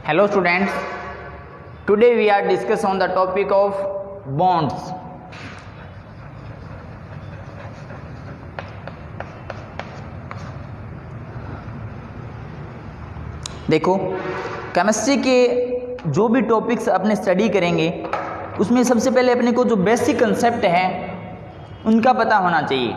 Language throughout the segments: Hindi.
Hello students, today we are discuss on the topic of bonds. देखो, केमिस्ट्री के जो भी टॉपिक्स अपने स्टडी करेंगे उसमें सबसे पहले अपने को जो बेसिक कंसेप्ट है उनका पता होना चाहिए।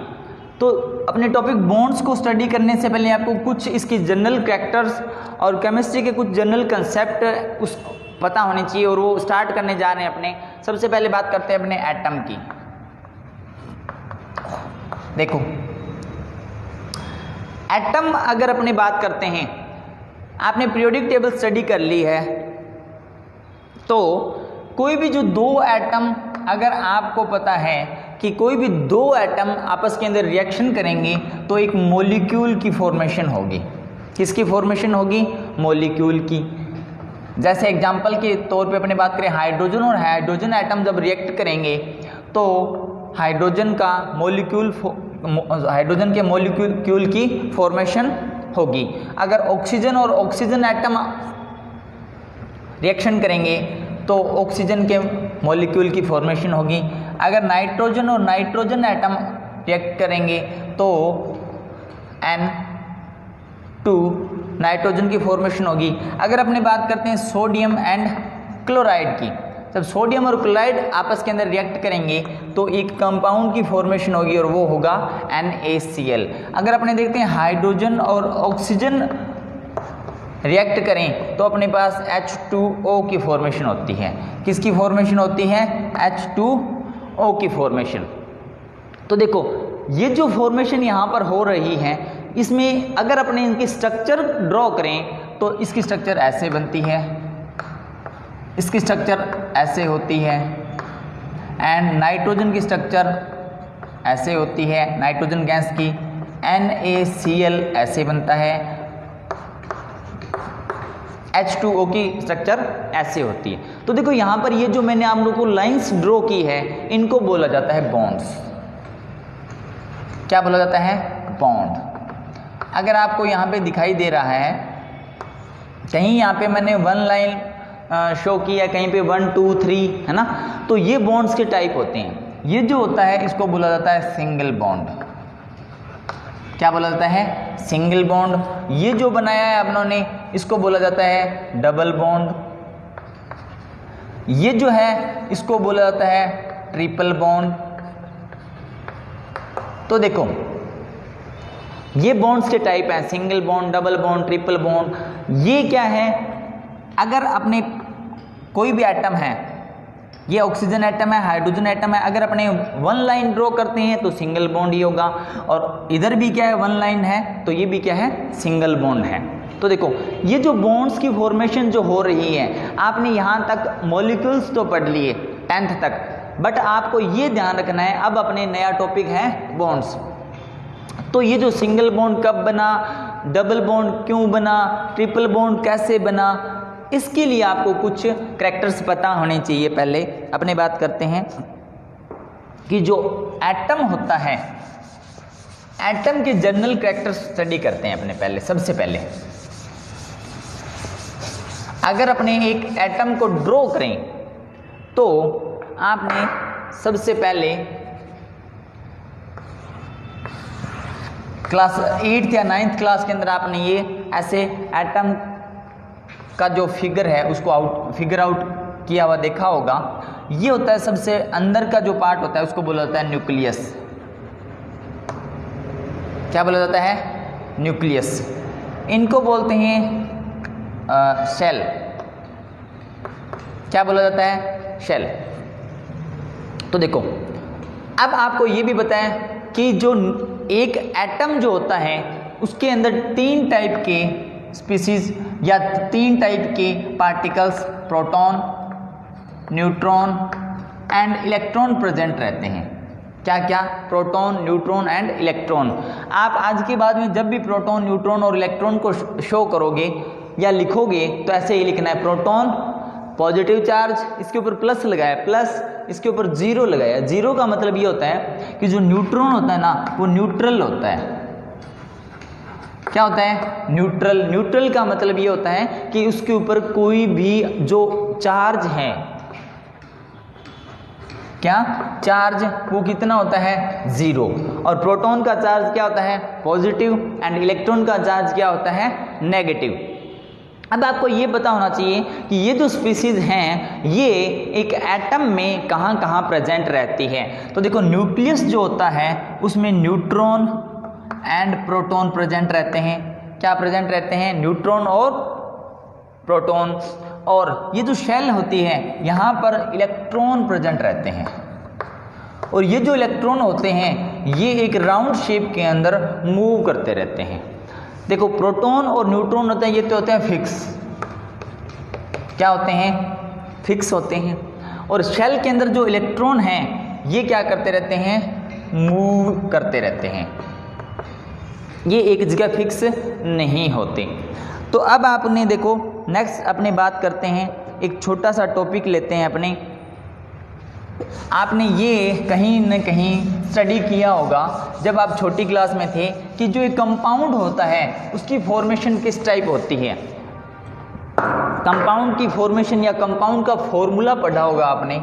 तो अपने टॉपिक बॉन्ड्स को स्टडी करने से पहले आपको कुछ इसकी जनरल कैरेक्टर्स और केमिस्ट्री के कुछ जनरल कंसेप्ट उस पता होने चाहिए और वो स्टार्ट करने जा रहे हैं अपने। सबसे पहले बात करते हैं अपने एटम की। देखो, एटम अगर अपने बात करते हैं, आपने पीरियोडिक टेबल स्टडी कर ली है, तो कोई भी जो दो एटम, अगर आपको पता है कि कोई भी दो एटम आपस के अंदर रिएक्शन करेंगे तो एक मॉलिक्यूल की फॉर्मेशन होगी। किसकी फॉर्मेशन होगी? मॉलिक्यूल की। जैसे एग्जांपल के तौर पे अपने बात करें, हाइड्रोजन और हाइड्रोजन एटम जब रिएक्ट करेंगे तो हाइड्रोजन के मॉलिक्यूल की फॉर्मेशन होगी। अगर ऑक्सीजन और ऑक्सीजन एटम रिएक्शन करेंगे तो ऑक्सीजन के मॉलिक्यूल की फॉर्मेशन होगी। अगर नाइट्रोजन और नाइट्रोजन एटम रिएक्ट करेंगे तो N2 नाइट्रोजन की फॉर्मेशन होगी। अगर अपने बात करते हैं सोडियम एंड क्लोराइड की, जब सोडियम और क्लोराइड आपस के अंदर रिएक्ट करेंगे तो एक कंपाउंड की फॉर्मेशन होगी और वो होगा NaCl। अगर अपने देखते हैं हाइड्रोजन और ऑक्सीजन रिएक्ट करें तो अपने पास H2O की फॉर्मेशन होती है। किसकी फॉर्मेशन होती है? H2O की फॉर्मेशन। तो देखो, ये जो फॉर्मेशन यहाँ पर हो रही है, इसमें अगर अपने इनकी स्ट्रक्चर ड्रॉ करें तो इसकी स्ट्रक्चर ऐसे बनती है, इसकी स्ट्रक्चर ऐसे होती है, एंड नाइट्रोजन की स्ट्रक्चर ऐसे होती है, नाइट्रोजन गैस की NaCl ऐसे बनता है, H2O की स्ट्रक्चर ऐसे होती है। तो देखो, यहाँ पर ये जो मैंने आप लोगों को लाइंस ड्रॉ की है, इनको बोला जाता है बॉन्ड्स। क्या बोला जाता है? बॉन्ड। अगर आपको यहाँ पे दिखाई दे रहा है, कहीं यहाँ पे मैंने वन लाइन शो किया, कहीं पे 1 2 3, है ना, तो ये बॉन्ड्स के टाइप होते हैं। ये जो होता है इसको बोला जाता है सिंगल बॉन्ड। क्या बोला जाता है? Single bond. ये जो बनाया है आप लोगों ने, इसको बोला जाता है डबल बॉन्ड। ये जो है इसको बोला जाता है ट्रिपल बॉन्ड। तो देखो, ये बॉन्ड्स के टाइप हैं, single bond, double bond, triple bond. ये क्या है? अगर अपने कोई भी एटम है, ये ऑक्सीजन एटम है, हाइड्रोजन एटम है, अगर अपने वन लाइन ड्रॉ करते हैं तो सिंगल बॉन्ड ही होगा, और इधर भी क्या है? वन लाइन है, तो ये भी क्या है? सिंगल बॉन्ड है। तो देखो, ये जो बॉन्ड्स की फॉर्मेशन जो हो रही है, आपने यहाँ तक मॉलिक्यूल्स तो पढ़ लिए 10th तक, बट आपको ये ध्यान रखना है, अब अपने नया टॉपिक है बॉन्ड्स। तो ये जो सिंगल बॉन्ड कब बना, डबल बॉन्ड क्यों बना, ट्रिपल बॉन्ड कैसे बना, इसके लिए आपको कुछ कैरेक्टर्स पता होने चाहिए। पहले अपने बात करते हैं कि जो एटम होता है, एटम के जनरल कैरेक्टर्स स्टडी करते हैं अपने पहले। सबसे पहले अगर अपने एक एटम को ड्रॉ करें तो आपने सबसे पहले क्लास 8th या 9th क्लास के अंदर आपने ये ऐसे एटम का जो फिगर है उसको फिगर आउट किया हुआ देखा होगा। ये होता है सबसे अंदर का जो पार्ट होता है, उसको बोला जाता है न्यूक्लियस। क्या बोला जाता है? न्यूक्लियस। इनको बोलते हैं शेल। क्या बोला जाता है? शेल। तो देखो, अब आपको ये भी बताएं कि जो एक एटम जो होता है उसके अंदर 3 टाइप के स्पीसीज या 3 टाइप के particles, proton, neutron and electron present रहते हैं। क्या क्या? Proton, neutron and electron. आप आज के बाद में जब भी प्रोटॉन, न्यूट्रॉन और इलेक्ट्रॉन को शो करोगे या लिखोगे तो ऐसे ही लिखना है, प्रोटॉन पॉजिटिव चार्ज, इसके ऊपर प्लस लगाया, प्लस इसके ऊपर 0 लगाया। 0 का मतलब ये होता है कि जो न्यूट्रॉन होता है ना, वो न्यूट्रल होता है। क्या होता है? न्यूट्रल। न्यूट्रल का मतलब ये होता है कि उसके ऊपर कोई भी जो चार्ज है, क्या चार्ज, वो कितना होता है? 0। और प्रोटॉन का चार्ज क्या होता है? पॉजिटिव। एंड इलेक्ट्रॉन का चार्ज क्या होता है? नेगेटिव। अब आपको ये पता होना चाहिए कि ये जो स्पीसीज हैं ये एक एटम में कहाँ कहाँ प्रेजेंट रहती है। तो देखो न्यूक्लियस जो होता है उसमें न्यूट्रॉन एंड प्रोटॉन प्रेजेंट रहते हैं। क्या प्रेजेंट रहते हैं? न्यूट्रॉन और प्रोटॉन। और ये जो शेल होती है यहाँ पर इलेक्ट्रॉन प्रेजेंट रहते हैं। और ये जो इलेक्ट्रॉन होते हैं ये एक राउंड शेप के अंदर मूव करते रहते हैं। देखो प्रोटॉन और न्यूट्रॉन होते हैं, ये तो होते हैं फिक्स। क्या होते हैं? फिक्स होते हैं। और शेल के अंदर जो इलेक्ट्रॉन हैं ये क्या करते रहते हैं? मूव करते रहते हैं। ये एक जगह फिक्स नहीं होते। तो अब आपने देखो नेक्स्ट अपने बात करते हैं, एक छोटा सा टॉपिक लेते हैं अपने। आपने ये कहीं न कहीं स्टडी किया होगा जब आप छोटी क्लास में थे कि जो एक कंपाउंड होता है उसकी फॉर्मेशन किस टाइप होती है। कंपाउंड की फॉर्मेशन या कंपाउंड का फॉर्मूला पढ़ा होगा आपने।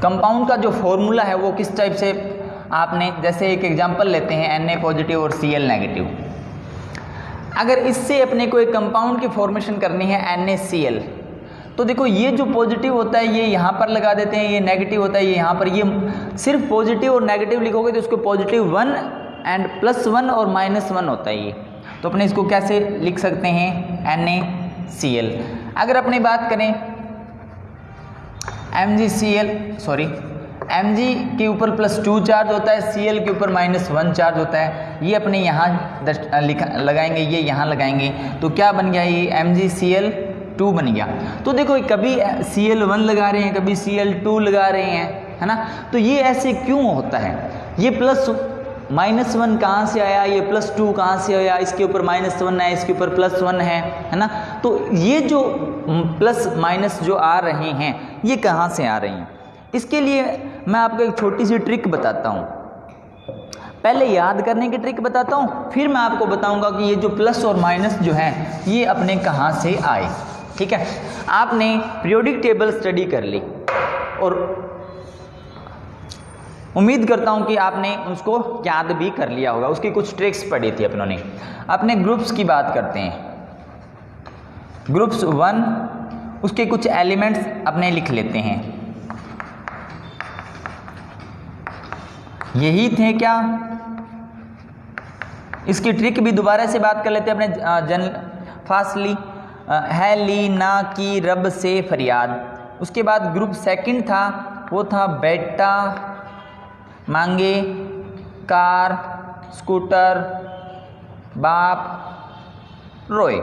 कंपाउंड का जो फॉर्मूला है वो किस टाइप से आपने, जैसे एक एग्जांपल लेते हैं Na पॉजिटिव और Cl नेगेटिव। अगर इससे अपने को एक कंपाउंड की फॉर्मेशन करनी है NaCl, तो देखो ये जो पॉजिटिव होता है ये यहाँ पर लगा देते हैं, ये नेगेटिव होता है ये यहाँ पर। ये सिर्फ पॉजिटिव और नेगेटिव लिखोगे तो उसको +1 एंड +1 और -1 होता है ये। तो अपने इसको कैसे लिख सकते हैं? NaCl। अगर अपनी बात करें Mg के ऊपर +2 चार्ज होता है, Cl के ऊपर -1 चार्ज होता है। ये अपने यहाँ लगाएंगे, ये यहाँ लगाएंगे, तो क्या बन गया? ये MgCl2 बन गया। तो देखो कभी Cl1 लगा रहे हैं, कभी Cl2 लगा रहे हैं, है ना। तो ये ऐसे क्यों होता है? ये +1 कहाँ से आया, ये +2 कहाँ से आया, इसके ऊपर -1 है, इसके ऊपर +1 है ना। तो ये जो प्लस माइनस जो आ रहे हैं ये कहाँ से आ रहे हैं? इसके लिए मैं आपको एक छोटी सी ट्रिक बताता हूँ। पहले याद करने की ट्रिक बताता हूँ, फिर मैं आपको बताऊंगा कि ये जो प्लस और माइनस जो है ये अपने कहाँ से आए। ठीक है, आपने पीरियोडिक टेबल स्टडी कर ली और उम्मीद करता हूँ कि आपने उसको याद भी कर लिया होगा, उसकी कुछ ट्रिक्स पढ़ी थी अपनों ने। अपने ग्रुप्स की बात करते हैं। ग्रुप्स 1, उसके कुछ एलिमेंट्स अपने लिख लेते हैं। यही थे क्या? इसकी ट्रिक भी दोबारा से बात कर लेते हैं अपने फासली है ली ना की रब से फरियाद। उसके बाद ग्रुप सेकंड था, वो था बेटा मांगे कार स्कूटर बाप रोए।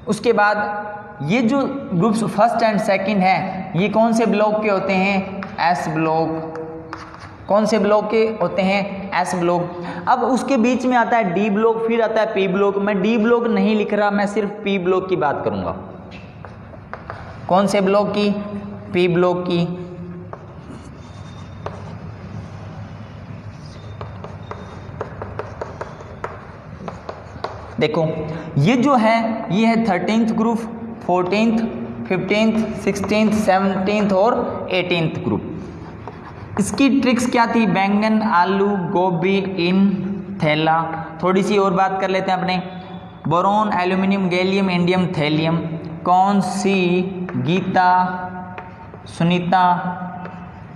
उसके बाद ये जो ग्रुप्स फर्स्ट एंड सेकंड है ये कौन से ब्लॉक के होते हैं? S block. कौन से ब्लॉक के होते हैं? S block. अब उसके बीच में आता है डी ब्लॉक, फिर आता है पी ब्लॉक। मैं डी ब्लॉक नहीं लिख रहा, मैं सिर्फ पी ब्लॉक की बात करूंगा। कौन से ब्लॉक की? पी ब्लॉक की। देखो ये जो है ये है 13th group, 14th, 15th, 16th, 17th और 18th ग्रुप। इसकी ट्रिक्स क्या थी? बैंगन आलू गोभी इन थैला। थोड़ी सी और बात कर लेते हैं अपने। Boron aluminium gallium indium thallium. कौन सी? Gita Sunita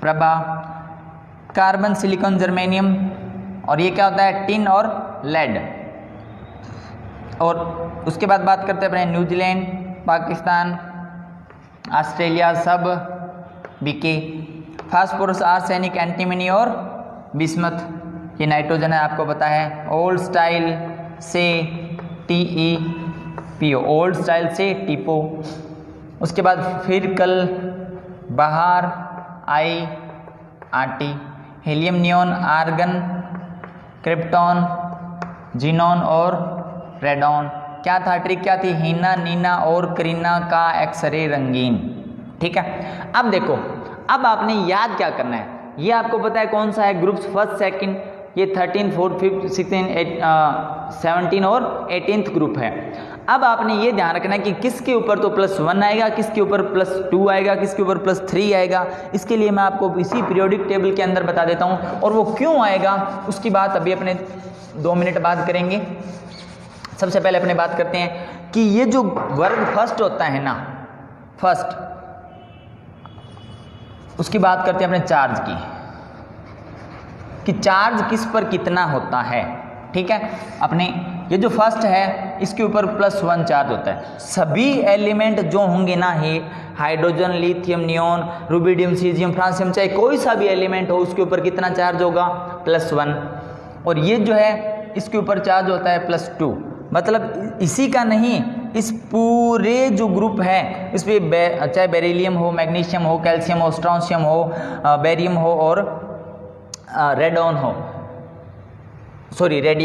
Prabha. Carbon silicon germanium. और ये क्या होता है? टिन और लेड। और उसके बाद बात करते हैं अपने न्यूजीलैंड पाकिस्तान ऑस्ट्रेलिया सब बीके। फास्फोरस आर्सेनिक एंटीमनी और बिस्मथ, ये नाइट्रोजन है आपको पता है। ओल्ड स्टाइल से TePO, ओल्ड स्टाइल से टीपो। उसके बाद फिर कल बाहर आई आटी। Helium neon argon krypton xenon और रेडॉन। क्या था? ट्रिक क्या थी? हीना नीना और करीना का एक्सरे रंगीन। ठीक है, अब देखो अब आपने याद क्या करना है, ये आपको पता है कौन सा है? ग्रुप्स फर्स्ट सेकंड, ये 13, 4, 5, 16, 17 और 18th ग्रुप है। अब आपने ये ध्यान रखना है कि किसके ऊपर तो +1 आएगा, किसके ऊपर +2 आएगा, किसके ऊपर +3 आएगा। इसके लिए मैं आपको इसी पीरियोडिक टेबल के अंदर बता देता हूँ, और वो क्यों आएगा उसकी बात अभी अपने 2 मिनट बाद करेंगे। सबसे पहले अपने बात करते हैं कि ये जो वर्ग फर्स्ट होता है ना, फर्स्ट, उसकी बात करते हैं अपने चार्ज की, कि चार्ज किस पर कितना होता है। ठीक है, अपने ये जो फर्स्ट है इसके ऊपर +1 चार्ज होता है। सभी एलिमेंट जो होंगे ना, ही hydrogen, lithium, neon, rubidium, caesium, francium, चाहे कोई सा भी एलिमेंट हो, उसके ऊपर कितना चार्ज होगा, +1। और ये जो है इसके ऊपर चार्ज होता है +2। मतलब इसी का नहीं, इस पूरे जो ग्रुप है इस पे चाहे बेरिलियम हो, मैग्नीशियम हो, कैल्शियम हो, स्ट्रोंशियम हो, बेरियम हो और रेडियम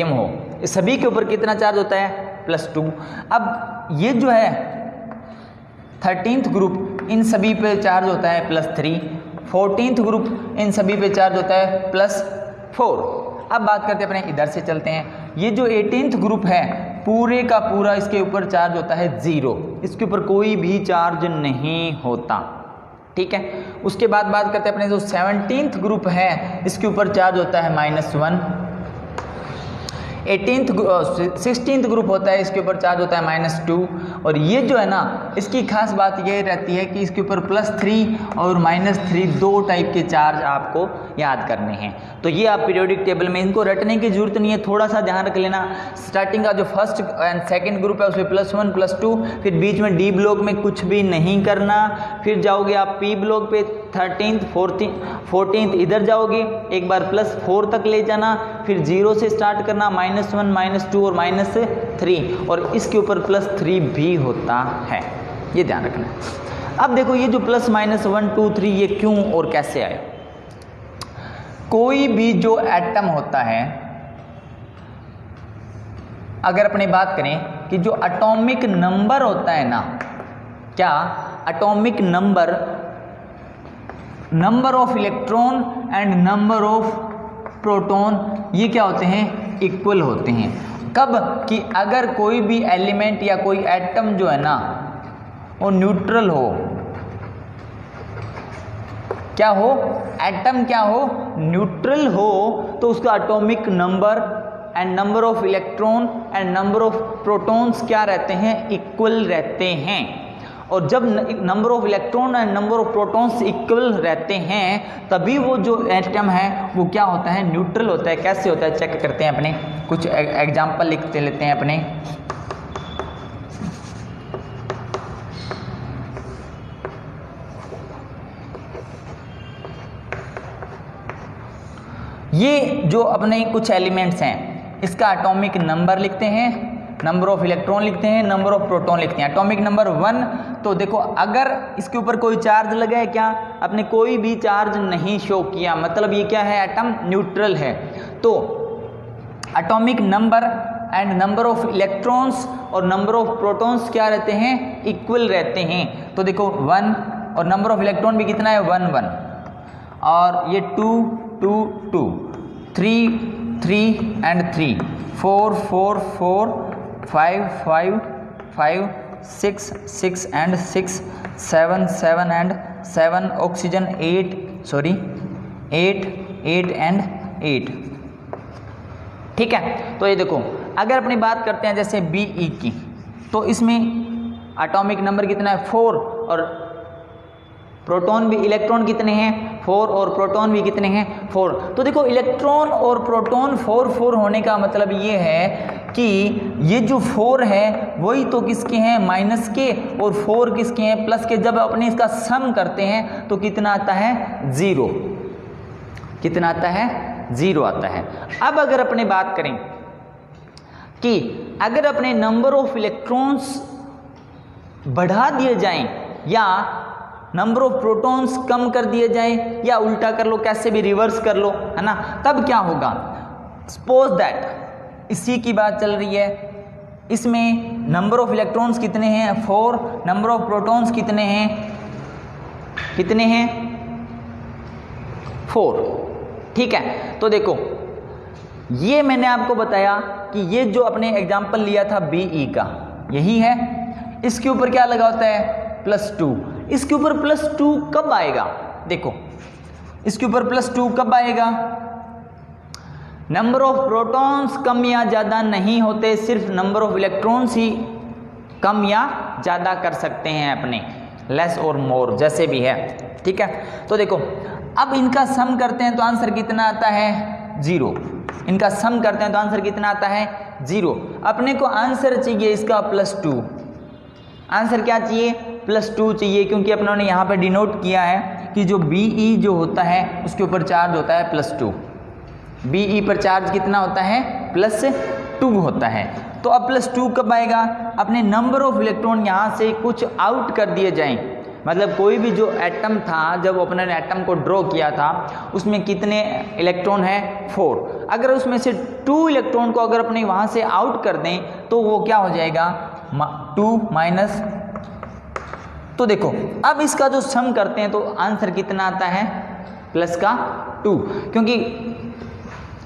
हो, इस सभी के ऊपर कितना चार्ज होता है, +2। अब ये जो है 13th ग्रुप, इन सभी पे चार्ज होता है +3। 14th ग्रुप, इन सभी पे चार्ज होता है +4। अब बात करते हैं अपने, इधर से चलते हैं, ये जो 18th ग्रुप है पूरे का पूरा इसके ऊपर चार्ज होता है 0, इसके ऊपर कोई भी चार्ज नहीं होता। ठीक है, उसके बाद बात करते हैं अपने जो 17th ग्रुप है, इसके ऊपर चार्ज होता है -1। 16th ग्रुप होता है, इसके ऊपर चार्ज होता है -2। और ये जो है ना, इसकी खास बात ये रहती है कि इसके ऊपर +3 और -3 दो टाइप के चार्ज आपको याद करने हैं। तो ये आप पीरियोडिक टेबल में, इनको रटने की जरूरत नहीं है, थोड़ा सा ध्यान रख लेना। स्टार्टिंग का जो फर्स्ट एंड सेकंड ग्रुप है उसमें +1 +2, फिर बीच में डी ब्लॉक में कुछ भी नहीं करना, फिर जाओगे आप पी ब्लॉक पे 13th 14th इधर जाओगे, एक बार +4 तक ले जाना, फिर 0 से स्टार्ट करना, -1 -2 और -3, और इसके ऊपर +3 भी होता है, ये ध्यान रखना है। अब देखो ये जो +-1 2 3 ये क्यों और कैसे आए। कोई भी जो एटम होता है, अगर अपनी बात करें कि जो एटॉमिक नंबर होता है ना, क्या atomic number of electron and number of proton, ये क्या होते हैं, इक्वल होते हैं। कब, कि अगर कोई भी एलिमेंट या कोई एटम जो है ना वो न्यूट्रल हो, क्या हो, एटम क्या हो, न्यूट्रल हो, तो उसका atomic number and number of electron and number of protons क्या रहते हैं, इक्वल रहते हैं। और जब number of electron and number of protons equal रहते हैं, तभी वो जो एटम है वो क्या होता है, न्यूट्रल होता है। कैसे होता है चेक करते हैं, अपने कुछ एग्जाम्पल लिखते लेते हैं अपने। ये जो अपने कुछ एलिमेंट्स हैं, इसका एटॉमिक नंबर लिखते हैं, नंबर ऑफ इलेक्ट्रॉन लिखते हैं, नंबर ऑफ प्रोटॉन लिखते हैं। एटॉमिक नंबर 1, तो देखो अगर इसके ऊपर कोई चार्ज लगा है, क्या आपने कोई भी चार्ज नहीं शो किया, मतलब ये क्या है, एटम न्यूट्रल है। तो atomic number and number of electrons और नंबर ऑफ प्रोटॉन्स क्या रहते हैं, इक्वल रहते हैं। तो देखो 1, और नंबर ऑफ इलेक्ट्रॉन भी कितना है, 1 1, और ये 2 2 2, 3 3 and 3, 4 4 4, 5 5 5, 6 6 and 6, 7 7 and 7, oxygen 8 8 and 8। ठीक है, तो ये देखो अगर अपनी बात करते हैं जैसे BE की, तो इसमें एटॉमिक नंबर कितना है, 4, और प्रोटॉन भी, इलेक्ट्रॉन कितने हैं, 4, और प्रोटॉन भी कितने हैं, 4। तो देखो इलेक्ट्रॉन और प्रोटॉन 4 4 होने का मतलब ये है कि ये जो 4 है वही तो किसके हैं, माइनस के, और 4 किसके हैं, प्लस के। जब अपने इसका सम करते हैं तो कितना आता है, 0। कितना आता है, 0 आता है। अब अगर अपने बात करें कि अगर अपने नंबर ऑफ इलेक्ट्रॉन्स बढ़ा दिए जाएं या नंबर ऑफ प्रोटॉन्स कम कर दिए जाएं, या उल्टा कर लो, कैसे भी रिवर्स कर लो, है ना, तब क्या होगा। सपोज दैट इसी की बात चल रही है, इसमें नंबर ऑफ इलेक्ट्रॉन्स कितने हैं, 4, नंबर ऑफ प्रोटॉन्स कितने हैं, 4। ठीक है, तो देखो ये मैंने आपको बताया कि ये जो अपने एग्जाम्पल लिया था BE का यही है, इसके ऊपर क्या लगा होता है +2, इसके ऊपर +2 कब आएगा, देखो इसके ऊपर +2 कब आएगा, नंबर ऑफ प्रोटॉन्स कम या ज़्यादा नहीं होते, सिर्फ नंबर ऑफ इलेक्ट्रॉन्स ही कम या ज़्यादा कर सकते हैं अपने, लेस और मोर जैसे भी है, ठीक है। तो देखो अब इनका सम करते हैं तो आंसर कितना आता है 0, इनका सम करते हैं तो आंसर कितना आता है 0। अपने को आंसर चाहिए इसका +2, आंसर क्या चाहिए +2 चाहिए, क्योंकि अपनों ने यहाँ पे डिनोट किया है कि जो BE जो होता है उसके ऊपर चार्ज होता है +2, BE पर चार्ज कितना होता है +2 होता है। तो अब +2 कब आएगा, अपने नंबर ऑफ इलेक्ट्रॉन यहाँ से कुछ आउट कर दिए जाएं, मतलब कोई भी जो एटम था जब अपने ने एटम को ड्रॉ किया था उसमें कितने इलेक्ट्रॉन है 4, अगर उसमें से 2 इलेक्ट्रॉन को अगर अपने वहाँ से आउट कर दें तो वो क्या हो जाएगा 2 माइनस, तो देखो अब इसका जो सम करते हैं तो आंसर कितना आता है +2, क्योंकि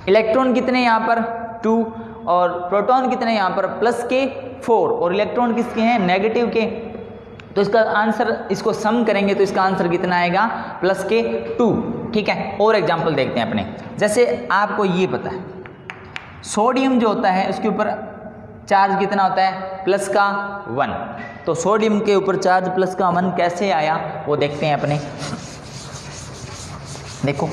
इलेक्ट्रॉन कितने यहाँ पर 2 और प्रोटॉन कितने यहाँ पर +4 और इलेक्ट्रॉन किसके हैं नेगेटिव के, तो इसका आंसर इसको सम करेंगे तो इसका आंसर कितना आएगा +2, ठीक है। और एग्जांपल देखते हैं अपने, जैसे आपको ये पता है सोडियम जो होता है उसके ऊपर चार्ज कितना होता है +1, तो सोडियम के ऊपर चार्ज +1 कैसे आया वो देखते हैं अपने, देखो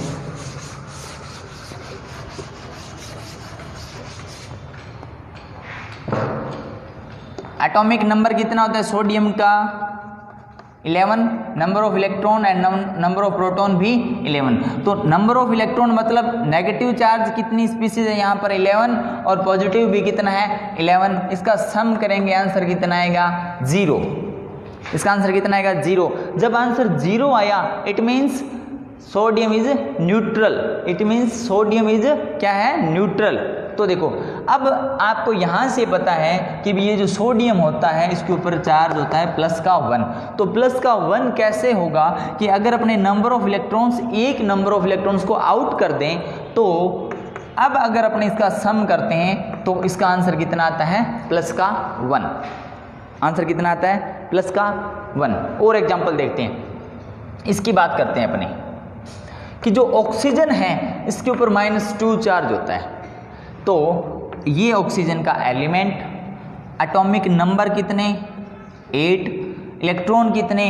एटॉमिक नंबर कितना होता है सोडियम का 11, number of electron and number of proton भी 11, तो नंबर ऑफ इलेक्ट्रॉन मतलब नेगेटिव चार्ज कितनी स्पीसीज है यहाँ पर 11 और पॉजिटिव भी कितना है 11, इसका सम करेंगे आंसर कितना आएगा 0, इसका आंसर कितना आएगा 0। जब आंसर 0 आया it means sodium is neutral, it means sodium is क्या है न्यूट्रल। तो देखो अब आपको यहाँ से पता है कि ये जो सोडियम होता है इसके ऊपर चार्ज होता है +1, तो +1 कैसे होगा कि अगर अपने नंबर ऑफ इलेक्ट्रॉन्स एक नंबर ऑफ इलेक्ट्रॉन्स को आउट कर दें, तो अब अगर अपने इसका सम करते हैं तो इसका आंसर कितना आता है +1, आंसर कितना आता है +1। और एग्जाम्पल देखते हैं, इसकी बात करते हैं अपने कि जो ऑक्सीजन है इसके ऊपर -2 चार्ज होता है, तो ये ऑक्सीजन का एलिमेंट, एटॉमिक नंबर कितने 8, इलेक्ट्रॉन कितने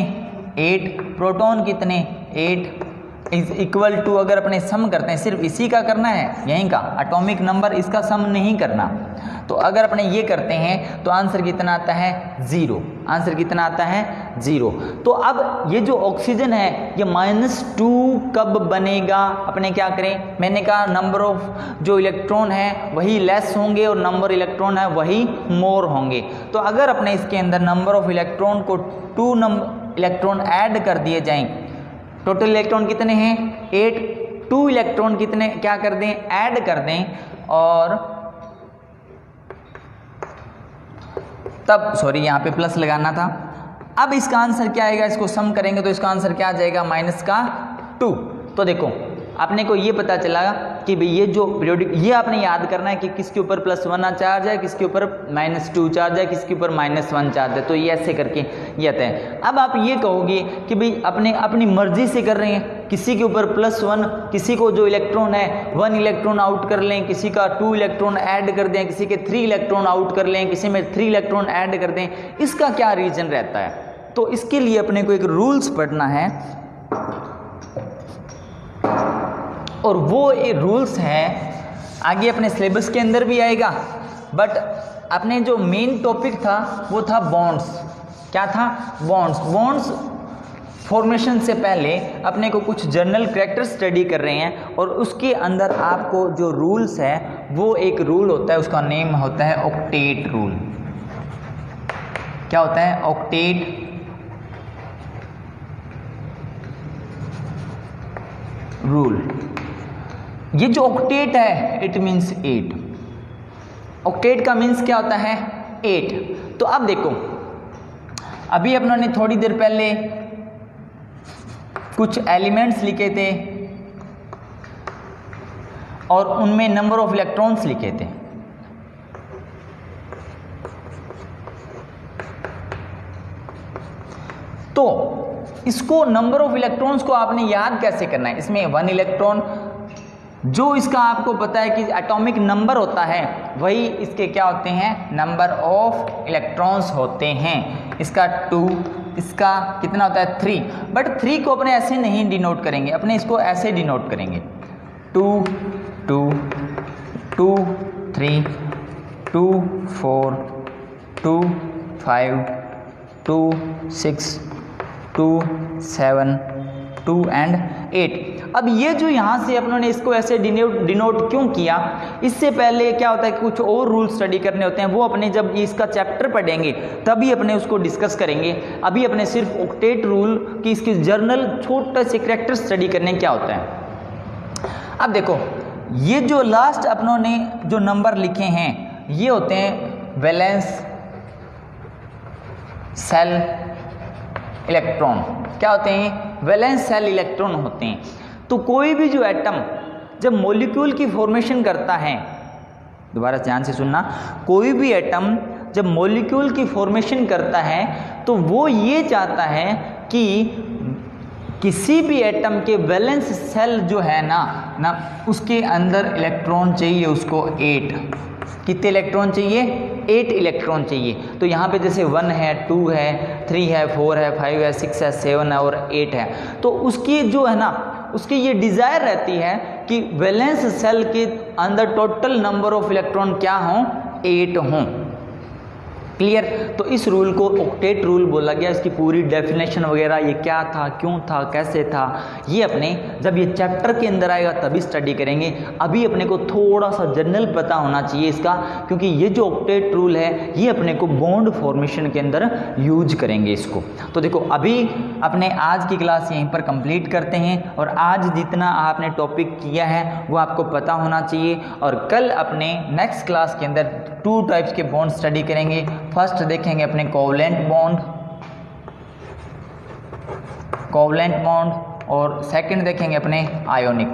8, प्रोटॉन कितने 8 इज इक्वल टू, अगर अपने सम करते हैं सिर्फ इसी का करना है यहीं का एटॉमिक नंबर, इसका सम नहीं करना, तो अगर अपने ये करते हैं तो आंसर कितना आता है 0, आंसर कितना आता है 0। तो अब ये जो ऑक्सीजन है ये -2 कब बनेगा, अपने क्या करें, मैंने कहा नंबर ऑफ जो इलेक्ट्रॉन है वही लेस होंगे और नंबर इलेक्ट्रॉन है वही मोर होंगे, तो अगर अपने इसके अंदर नंबर ऑफ इलेक्ट्रॉन को 2 इलेक्ट्रॉन ऐड कर दिए जाएं, टोटल इलेक्ट्रॉन कितने हैं 8, 2 इलेक्ट्रॉन कितने क्या कर दें ऐड कर दें, और तब सॉरी यहाँ पे प्लस लगाना था, अब इसका आंसर क्या आएगा, इसको सम करेंगे तो इसका आंसर क्या आ जाएगा -2। तो देखो अपने को ये पता चला कि भाई ये जो पीरियोडिक, ये आपने याद करना है कि किसके ऊपर +1 चार्ज है, किसके ऊपर -2 चार्ज है, किसके ऊपर -1 चार्ज है, तो ये ऐसे करके ये आता है। अब आप ये कहोगे कि भाई अपने अपनी मर्जी से कर रहे हैं, किसी के ऊपर +1, किसी को जो इलेक्ट्रॉन है 1 इलेक्ट्रॉन आउट कर लें, किसी का 2 इलेक्ट्रॉन ऐड कर दें, किसी के 3 इलेक्ट्रॉन आउट कर लें, किसी में 3 इलेक्ट्रॉन ऐड कर दें, इसका क्या रीजन रहता है, तो इसके लिए अपने को एक रूल्स पढ़ना है, और वो ये रूल्स हैं आगे अपने सिलेबस के अंदर भी आएगा, बट अपने जो मेन टॉपिक था वो था बॉन्ड्स। क्या था बॉन्ड्स, बॉन्ड्स फॉर्मेशन से पहले अपने को कुछ जनरल कैरेक्टर स्टडी कर रहे हैं, और उसके अंदर आपको जो रूल्स है वो एक रूल होता है, उसका नेम होता है ऑक्टेट रूल। क्या होता है ऑक्टेट रूल। ये जो ऑक्टेट है इट मीन्स 8, ऑक्टेट का मीन्स क्या होता है 8। तो अब देखो अभी अपनों ने थोड़ी देर पहले कुछ एलिमेंट्स लिखे थे और उनमें नंबर ऑफ इलेक्ट्रॉन्स लिखे थे। तो इसको नंबर ऑफ इलेक्ट्रॉन्स को आपने याद कैसे करना है? इसमें 1 इलेक्ट्रॉन जो इसका आपको पता है कि एटॉमिक नंबर होता है, वही इसके क्या होते हैं? नंबर ऑफ इलेक्ट्रॉन्स होते हैं। इसका 2, इसका कितना होता है? 3। बट 3 को अपने ऐसे नहीं डिनोट करेंगे, अपने इसको ऐसे डिनोट करेंगे 2 2 2 3 2 4 2 5 2 6 2 7 2 एंड 8। अब ये जो यहाँ से अपनों ने इसको ऐसे डिनोट क्यों किया? इससे पहले क्या होता है कि कुछ और रूल स्टडी करने होते हैं, वो अपने जब इसका चैप्टर पढ़ेंगे तभी अपने उसको डिस्कस करेंगे। अभी अपने सिर्फ ऑक्टेट रूल की इसकी जर्नल छोटे से कैरेक्टर स्टडी करने क्या होता है। अब देखो ये जो लास्ट अपनों ने जो नंबर लिखे हैं ये होते हैं वैलेंस सेल इलेक्ट्रॉन। क्या होते हैं? वैलेंस सेल इलेक्ट्रॉन होते हैं। तो कोई भी जो एटम जब मॉलिक्यूल की फॉर्मेशन करता है, दोबारा ध्यान से सुनना, कोई भी एटम जब मॉलिक्यूल की फॉर्मेशन करता है तो वो ये चाहता है कि किसी भी एटम के वैलेंस सेल जो है ना उसके अंदर इलेक्ट्रॉन चाहिए उसको 8। कितने इलेक्ट्रॉन चाहिए? 8 इलेक्ट्रॉन चाहिए। तो यहाँ पे जैसे 1 है, 2 है, 3 है, 4 है, 5 है, 6 है, 7 है और 8 है। तो उसकी जो है ना उसकी ये डिज़ायर रहती है कि वैलेंस सेल के अंदर टोटल नंबर ऑफ इलेक्ट्रॉन क्या हों? 8 हों। क्लियर? तो इस रूल को ऑक्टेट रूल बोला गया। इसकी पूरी डेफिनेशन वगैरह ये क्या था, क्यों था, कैसे था, ये अपने जब ये चैप्टर के अंदर आएगा तभी स्टडी करेंगे। अभी अपने को थोड़ा सा जनरल पता होना चाहिए इसका, क्योंकि ये जो ऑक्टेट रूल है ये अपने को बॉन्ड फॉर्मेशन के अंदर यूज करेंगे इसको। तो देखो अभी अपने आज की क्लास यहीं पर कंप्लीट करते हैं और आज जितना आपने टॉपिक किया है वो आपको पता होना चाहिए। और कल अपने नेक्स्ट क्लास के अंदर 2 टाइप्स के बॉन्ड स्टडी करेंगे। फर्स्ट देखेंगे अपने कोवलेंट बॉन्ड और सेकंड देखेंगे अपने आयोनिक।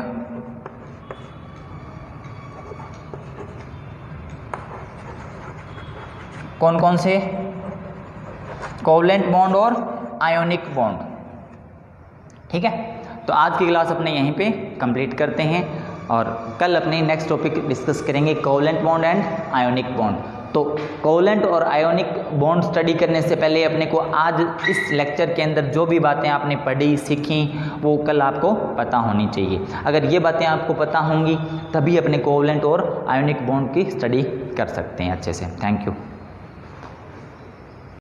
कौन कौन से? कोवलेंट बॉन्ड और आयोनिक बॉन्ड। ठीक है, तो आज की क्लास अपने यहीं पे कंप्लीट करते हैं और कल अपने नेक्स्ट टॉपिक डिस्कस करेंगे covalent bond and ionic bond. तो कोवलेंट और आयोनिक बॉन्ड स्टडी करने से पहले अपने को आज इस लेक्चर के अंदर जो भी बातें आपने पढ़ी सीखी वो कल आपको पता होनी चाहिए। अगर ये बातें आपको पता होंगी तभी अपने कोवलेंट और आयोनिक बॉन्ड की स्टडी कर सकते हैं अच्छे से। Thank you.